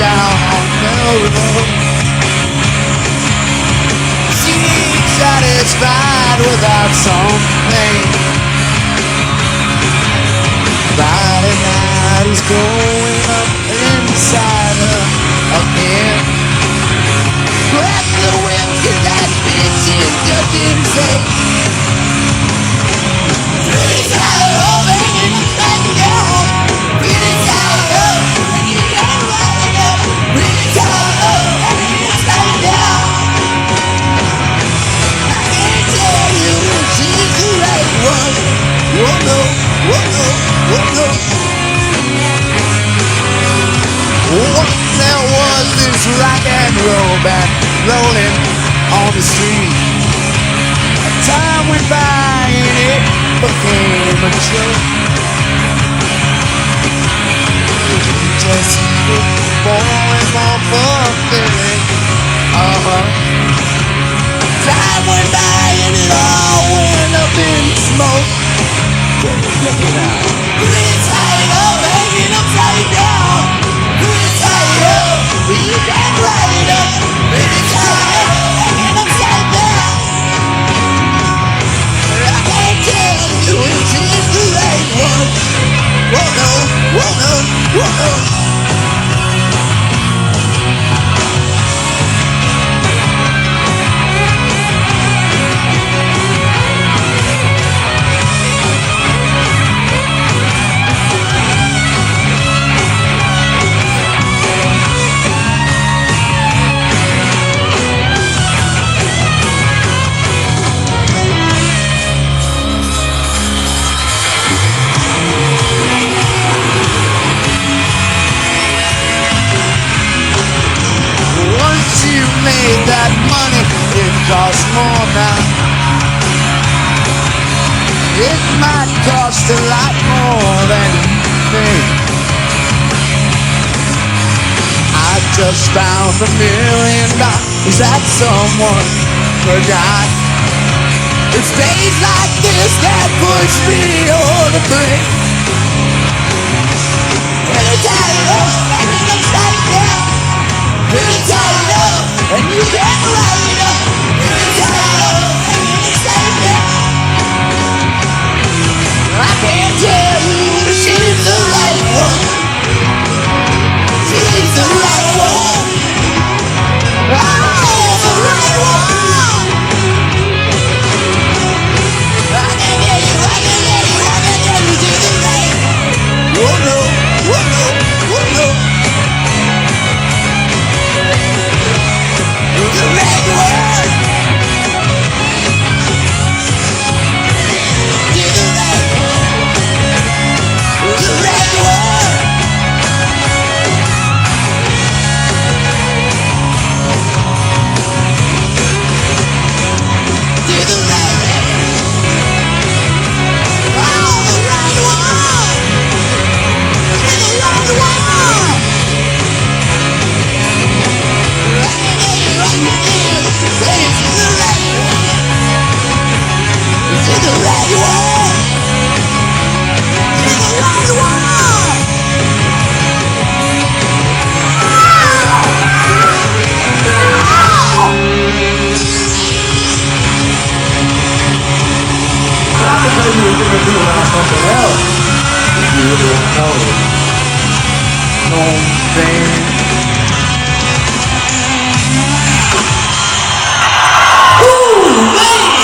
down the road. She ain't satisfied without some pain. Friday night is going up inside her again. Grab the whip, 'cause that bitch is just insane. Pretty tired of hanging upside down. Pretty tired of and you can't ride it up. Pretty tired of hanging upside down. I can't tell you if she's the right one. Whoa no, whoa no, whoa no. Once there was this rock and roll band rolling on the street. Time went by and it became a joke. Just keep more and more fulfilling. Time went by and it all went up in smoke. Pretty tired of hanging upside down. Pretty tired of you can't ride it up. Pretty tired of hanging upside down. I can't tell you if she's the right one. Whoa no, whoa no, whoa no. Made that money, it costs more now. It might cost a lot more than you think. I just found $1 million that someone forgot. It's days like this that push me over the brink. Pretty tired of hanging upside down. Pretty tired of and you can't ride it up. Pretty tired of hanging upside down. I can't tell you if she's the right one. She's the right one. Oh, the right one. I can get you, I can get you, I can get you to the right. Whoa no, whoa no, whoa no. The red one. Do the red one. The red one. Do the red one. Oh, the red one. Do the red one. Ooh, man!